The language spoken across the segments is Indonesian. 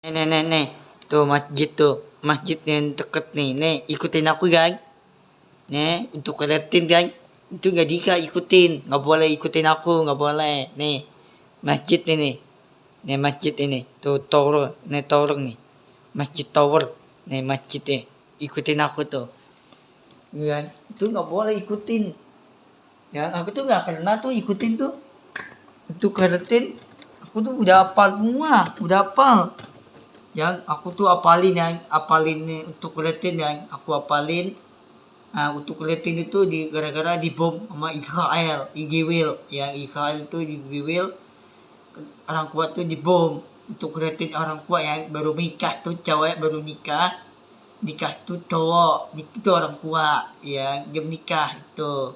Nih. Tuh masjid tuh. Masjid yang deket nih. Nih, ikutin aku kan. Nih, untuk keliatin kan. Itu gak dika ikutin. Gak boleh ikutin aku. Gak boleh. Nih, masjid ini. Nih, masjid ini. Tuh, tower. Nih, tower nih. Masjid tower. Nih, masjid nih. Ikutin aku tuh. Ya, itu gak boleh ikutin. Ya, aku tuh gak pernah tuh ikutin tuh. Untuk keliatin. Aku tuh udah hafal semua. Udah hafal. Yang aku tuh apalin nih untuk kulitin yang aku apalin. Nah, untuk kulitin itu gara-gara dibom sama Israel, Igwil. Yang Israel itu Igwil, orang kuat tuh dibom. Untuk kulitin orang kuat yang baru nikah tuh cewek baru nikah tuh cowok itu orang kuat yang dia nikah itu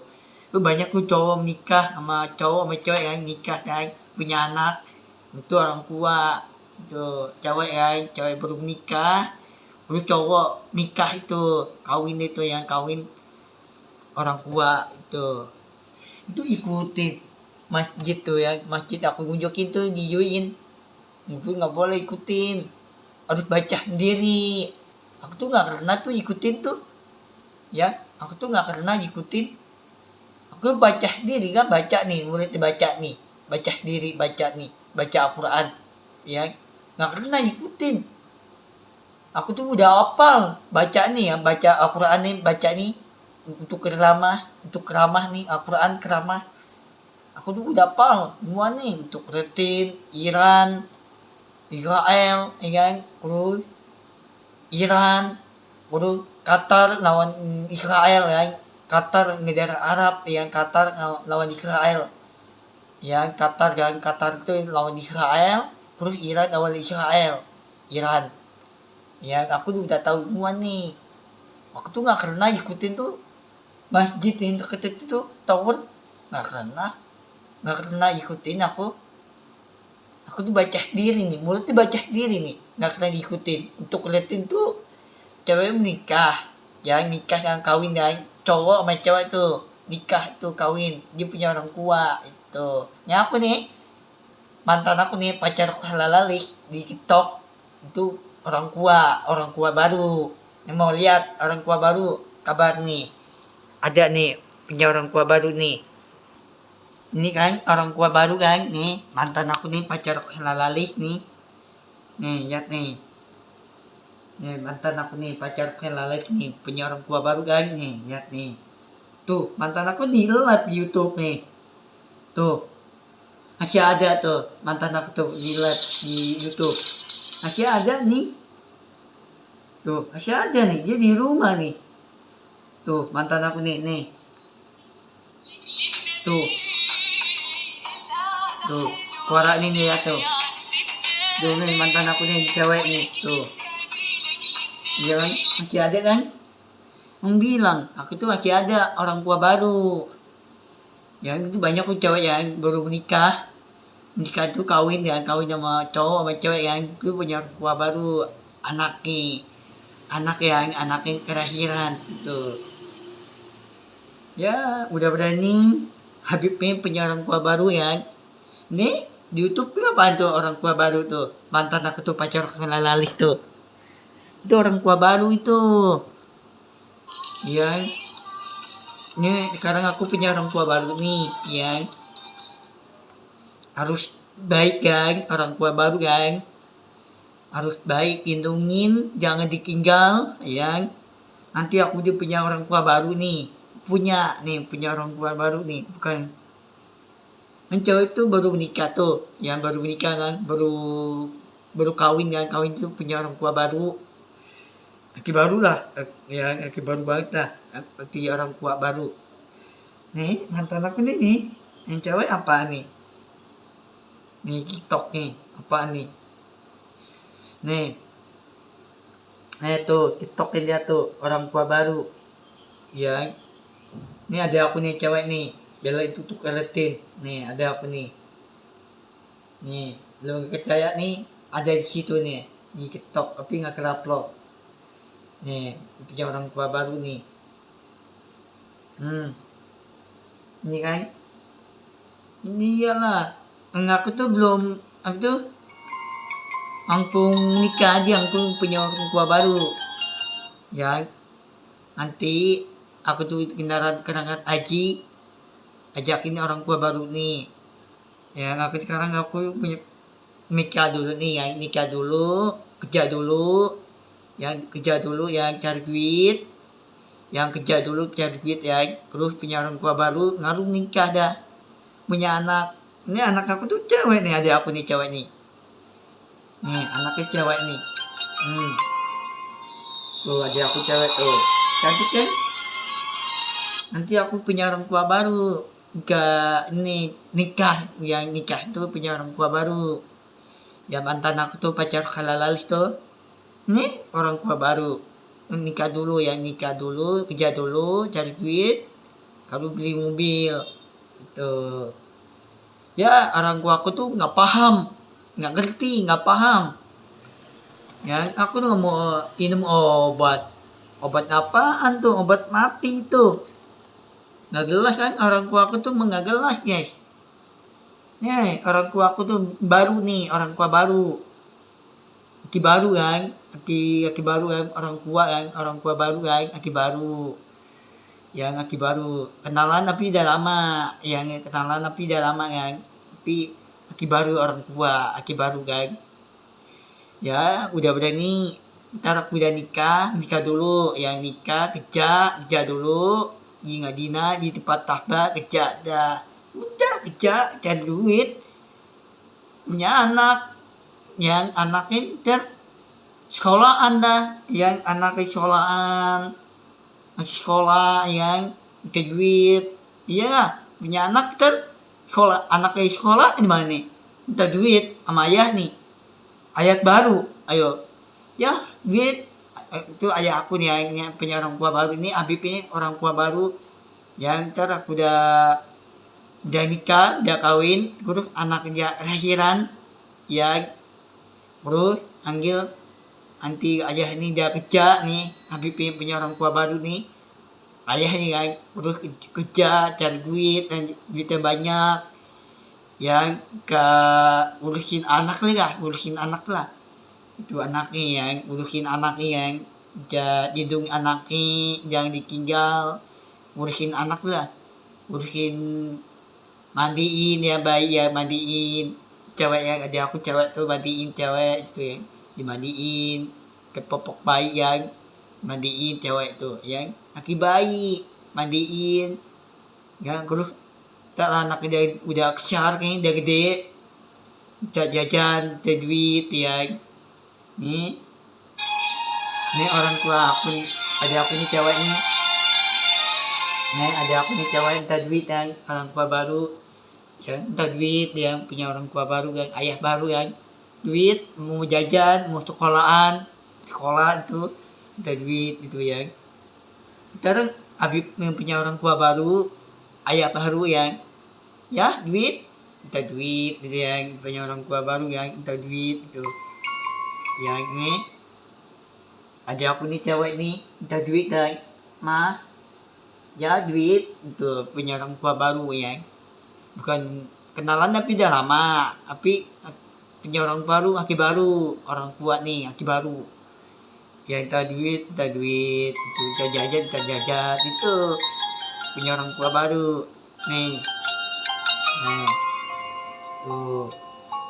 banyak tuh cowok nikah sama cowok sama cewek yang nikah dan punya anak itu orang kuat itu cewek baru nikah terus cowok nikah itu kawin itu yang kawin orang kuat itu ikutin masjid tuh ya masjid aku kunjukin tuh dijuin itu nggak boleh ikutin harus baca sendiri aku tuh nggak pernah tuh ikutin tuh ya aku tuh nggak pernah ikutin aku baca sendiri kan baca nih mulai dibaca nih baca sendiri baca nih baca Al-Quran ya nggak pernah ikutin aku tuh udah hafal baca nih ya baca Al-Quran nih baca nih untuk keramah nih Al-Quran keramah aku tuh udah hafal semua nih untuk retin Iran Israel ya kan terus Iran terus Qatar lawan Israel ya Qatar negara Arab yang Qatar lawan Israel yang Qatar itu lawan Israel terus Iran lawan Israel Iran ya aku udah tahu semua nih aku tuh nggak pernah ikutin tuh masjid yang deket itu tower nggak pernah ikutin aku tuh baca diri nih mulutnya baca diri nih nggak pernah ikutin untuk liatin tuh cewek menikah yang nikah yang kawin yang cowok sama cewek tuh nikah tuh kawin dia punya orang tua itu ya aku nih mantan aku nih pacar aku halalali di TikTok itu orang tua baru yang mau lihat orang tua baru kabar nih ada nih punya orang tua baru nih ini kan orang tua baru kan nih mantan aku nih pacar aku halalali nih lihat nih mantan aku nih pacar aku halalali nih punya orang tua baru kan nih lihat nih tuh mantan aku di live di YouTube nih tuh masih ada tuh mantan aku tuh di live di YouTube masih ada nih tuh masih ada nih dia di rumah nih tuh mantan aku nih tuh suara ini nih ya tuh nih mantan aku nih cewek nih tuh iya kan masih ada kan bilang aku tuh masih ada orang tua baru ya itu banyak tuh cewek yang baru menikah tuh kawin sama cowok sama cewek yang itu punya orang tua baru anak yang kelahiran gitu ya udah berani Habibnya punya orang tua baru ya nih di YouTube kenapa tuh orang tua baru tuh mantan aku tuh pacar kenal lalih tuh itu orang tua baru itu ya ini sekarang aku punya orang tua baru nih ya harus baik kan orang tua baru kan harus baik lindungin jangan ditinggal ya nanti aku dia punya orang tua baru nih punya orang tua baru nih bukan kan cewek itu baru menikah tuh yang baru menikah kan baru kawin kan kawin tuh punya orang tua baru laki baru lah ya laki baru banget lah laki orang tua baru nih mantan aku nih yang cewek apa nih TikTok nih apa nih tuh TikTok dia tuh orang tua baru ya ini ada aku nih cewek nih bela itu tuh keletin nih ada aku nih belum percaya nih ada di situ nih di TikTok tapi nggak upload nih punya orang tua baru nih ini kan ini iyalah aku tuh belum aku tuh Angkung nikah dia, angkung punya orang tua baru. Ya, nanti aku tuh kendaraan haji, ajakin orang tua baru nih. Ya, aku sekarang aku punya nikah dulu nih, ya nikah dulu, kerja dulu, yang cari duit, yang kerja dulu cari duit ya, terus punya orang tua baru, ngaruh nikah dah, punya anak. Ini anak aku tuh cewek nih, ada aku nih cewek nih. Nih, anaknya cewek nih. Hmm, tuh ada aku cewek tuh. Cantik kan? Nanti aku punya orang tua baru. Gak ini nikah, yang nikah tuh punya orang tua baru. Ya mantan aku tuh pacar halalalis tuh. Nih orang tua baru. Nikah dulu ya, nikah dulu, kerja dulu, cari duit, kalau beli mobil. Tuh. Ya orang tua aku tuh nggak paham, nggak ngerti, nggak paham. Ya aku tuh nggak mau minum obat. Obat apaan tuh? Obat mati tuh. Nggak jelas kan, orang tua aku tuh nggak jelas guys. Nih orang tua aku tuh baru nih, orang tua baru. Aki baru kan, aki baru kan, orang tua baru kan, aki baru. Yang aki baru kenalan tapi udah lama, yang kenalan tapi udah lama kan. Tapi aki baru orang tua, aki baru kan. Ya udah berani, ntar aku udah nikah dulu, yang nikah kerja dulu, di Ngadina di tempat tahba kerja dah, udah kerja cari duit, punya anak, yang anaknya ntar sekolahan dah, yang anaknya sekolahan, masih sekolah yang ke duit, iya punya anak ntar sekolah, anaknya sekolah di mana nih, minta duit sama ayah nih, ayat baru, ayo ya duit itu ayah aku nih yang punya orang tua baru ini, Habib ini orang tua baru, yang ntar aku udah nikah, udah kawin, terus anaknya lahiran, ya terus panggil nanti ayah ini dia kerja nih, Habib ini punya orang tua baru nih, ayah ini kan terus kerja cari duit dan duitnya banyak, yang ke urusin anak lah, itu anaknya yang urusin anaknya, yang hidung anaknya yang ditinggal, urusin anak lah, urusin mandiin ya bayi, ya mandiin cewek, yang ada aku cewek tuh mandiin cewek itu ya, dimandiin ke popok bayi, yang mandiin cewek tuh yang kaki bayi mandiin, ya terus tak anaknya udah besar kayaknya udah gede, jajan duit ya. Nih orang tua aku nih, ada aku nih cewek nih, ada aku nih cewek minta duit yang orang tua baru, yang minta duit, yang punya orang tua baru yang ayah baru, yang duit mau jajan, mau sekolahan, sekolah itu minta duit gitu ya. Sekarang Habib yang punya orang tua baru, ayah baru yang ya duit, minta duit gitu, yang punya orang tua baru yang minta duit gitu. Yang ini ada aku nih cewek nih minta duit dan mah ya duit itu punya orang tua baru ya, bukan kenalan tapi udah lama, tapi punya orang baru, aki baru, orang tua nih aki baru, ya minta duit itu jajan itu punya orang tua baru nih. Nah tuh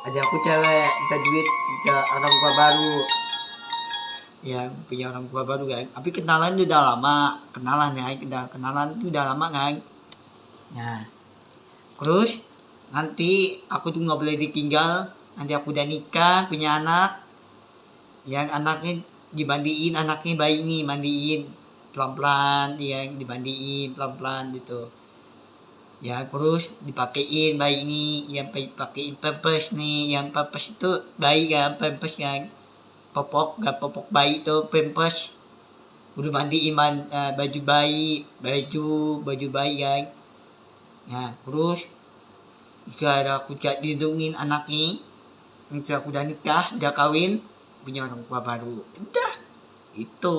ada aku cewek minta duit, minta orang tua baru, yang punya orang tua baru kan, tapi kenalan itu udah lama, kenalan itu udah lama kan. Nah terus nanti aku tuh nggak boleh ditinggal, nanti aku udah nikah punya anak, yang anaknya dimandiin, anaknya bayi nih mandiin pelan-pelan, yang dimandiin pelan-pelan gitu ya, terus dipakein bayi ini, yang pakein pampers nih, yang pampers itu bayi kan, pampers yang popok bayi itu pampers, udah mandiin baju bayi, baju bayi kan. Nah terus jika aku dilindungin anaknya, jika aku udah nikah, udah kawin, punya orang tua baru, udah itu.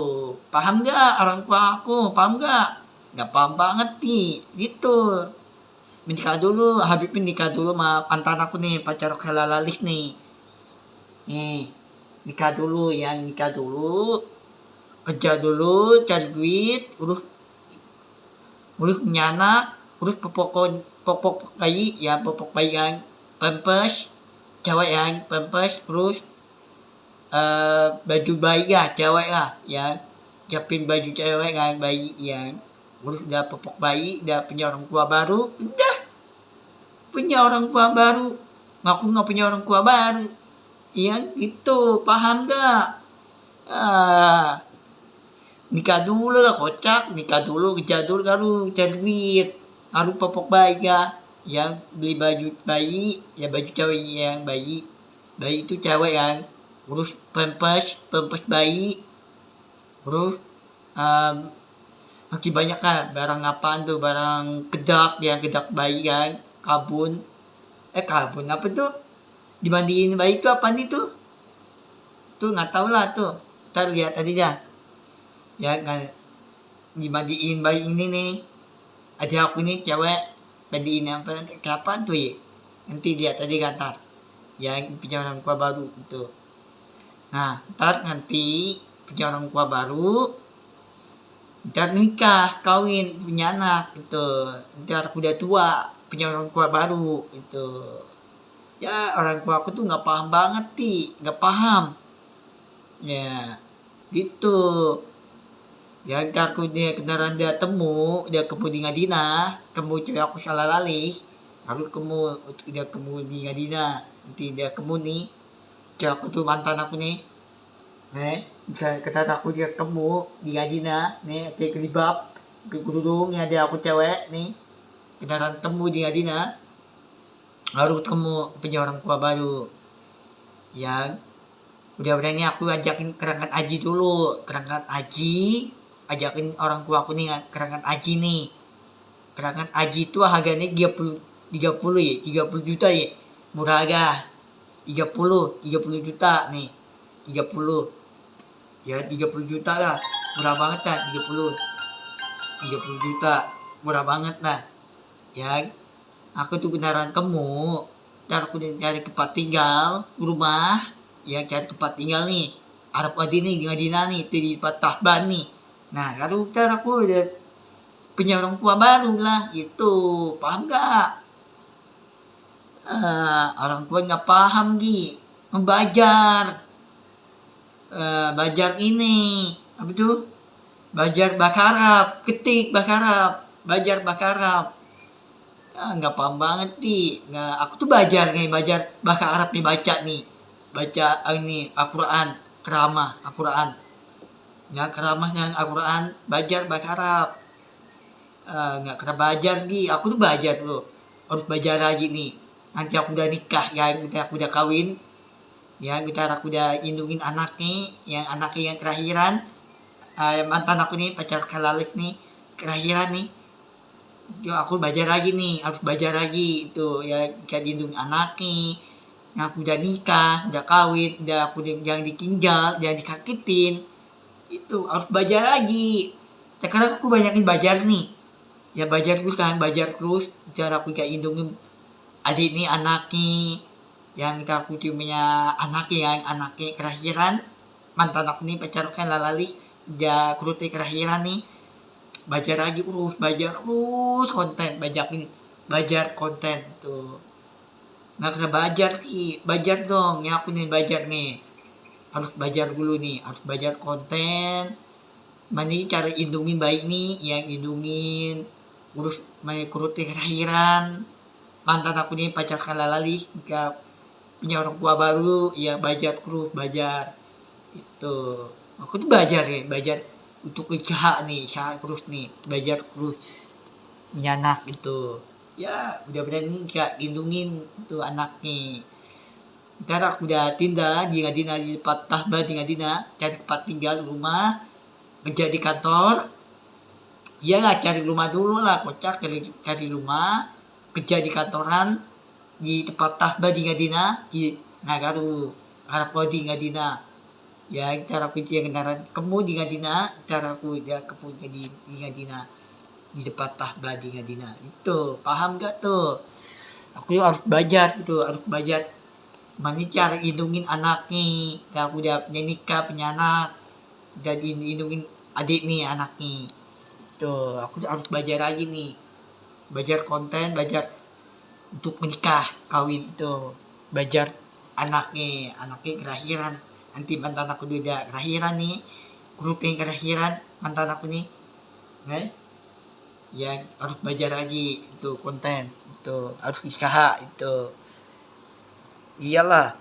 Paham gak orang tua aku, paham gak? Gak paham banget nih gitu. Menikah dulu, Habib nikah dulu sama mantan aku nih, pacar halalalis nih. Nih nikah dulu, yang nikah dulu, kerja dulu, cari duit, urus punya anak, urus popok bayi, ya popok bayi yang pampers, cewek yang pampers, terus baju bayi lah, cewek lah, ya siapin baju cewek kan, bayi yang urus udah popok bayi, udah punya orang tua baru, udah punya orang tua baru, ngaku nggak punya orang tua baru, iya gitu, paham gak? Nikah dulu lah kocak, nikah dulu, kerja dulu, baru cari duit, harus popok bayi ya, yang beli baju bayi, ya baju cewek yang bayi itu cewek yang urus pampers bayi, terus makin banyak kan barang apaan tuh, barang kedak, yang kedak bayi kan, kabun apa tuh, dimandiin bayi itu apa nih tuh nggak tahu lah tuh, ntar lihat tadi dah ya kan, dimandiin bayi ini nih, ada aku nih cewek, mandiin apa kapan tuh ya, nanti lihat tadi kata ya, punya orang tua baru gitu. Nah ntar nanti punya orang tua baru, ntar nikah, kawin, punya anak gitu, ntar aku udah tua, punya orang tua baru gitu. Ya orang tua aku tuh nggak paham banget nggak paham ya gitu. Ya ntar aku dia kendaraan dia dia kemu di Ngadina, kemu cewek aku salah lalih, harus dia kemu di Ngadina, nanti dia kemu nih, cewek aku tuh mantan aku nih, kata aku dia kemu di Ngadina, nih kayak kelibab, ke kerudung, ya dia aku cewek nih, kendaraan kemu di Ngadina, harus kemu punya orang tua baru, yang udah berani aku ajakin kerangkat haji dulu, ajakin orang tua aku nih kerangkat haji nih. Kerangkat haji itu harganya 30 juta ya, murah aja, 30 juta nih, 30 ya, 30 juta lah, murah banget kan, 30 juta murah banget lah ya. Aku tuh kendaraan kamu, ntar aku cari tempat tinggal, rumah ya, cari tempat tinggal nih, Arab Adi nih, Ngadina nih, itu di Tahban nih. Nah lalu ntar aku udah punya orang tua baru lah gitu, paham gak? Orang tua nggak paham membajar, bajar ini apa tuh, bajar bakarap, ketik bakarap, bajar bakarap, nggak paham banget nggak, aku tuh bajar bakarap nih, baca ini Al-Quran, keramah Al-Quran ya, keramah yang Al-Quran, bajar bakarap, nggak kena bajar aku tuh bajar tuh, harus bajar lagi nih, nanti aku udah nikah ya, aku udah kawin ya, aku udah indungin anaknya yang kelahiran, mantan aku nih, pacar Kalalik nih, kelahiran nih, ya aku belajar lagi nih, harus belajar lagi itu ya, kayak lindungi anaknya, yang aku udah nikah, udah kawin, udah aku jangan dikinjal, jangan dikakitin, itu harus belajar lagi. Sekarang aku banyakin belajar nih, ya belajar terus, cara aku kayak lindungi adik nih, anaknya yang aku punya, anaknya kelahiran, mantan aku nih, pacar kan lalali, dia kuruti kelahiran nih, belajar lagi terus, konten, belajar konten tuh, nggak kena belajar dong ya, aku nih belajar nih, harus belajar dulu nih, harus belajar konten, mana cara lindungin bayi nih, yang lindungin, urus kuruti kelahiran, mantan aku nih, pacar kalalali, jika punya orang tua baru ya, belajar itu. Aku tuh belajar untuk usaha terus nih, belajar terus punya anak itu ya, udah berani gak lindungin tuh anaknya. Ntar aku udah tinggal di Ngadina, di Tahban di Ngadina, cari tempat tinggal, rumah, kerja di kantor ya, nggak cari rumah dulu lah, kocak, cari rumah, kerja di kantoran di tempat Tahban di Ngadina, di Nagaru, Arab di Ngadina ya, cara aku yang kendaraan kemu di Ngadina, cara aku ya kemu di Ngadina, di tempat Tahban di Ngadina itu, paham gak tuh? Aku harus belajar gitu, harus belajar Gimana cara lindungin anaknya, kalau udah punya nikah, punya anak, dan lindungin adik nih, anaknya. Tuh, aku harus belajar lagi nih. Belajar konten, belajar untuk menikah, kawin tuh. Belajar anaknya kelahiran. Nanti mantan aku udah kelahiran nih. Grup yang kelahiran, mantan aku nih. Ya harus belajar lagi itu konten. Itu harus usaha itu. Iyalah.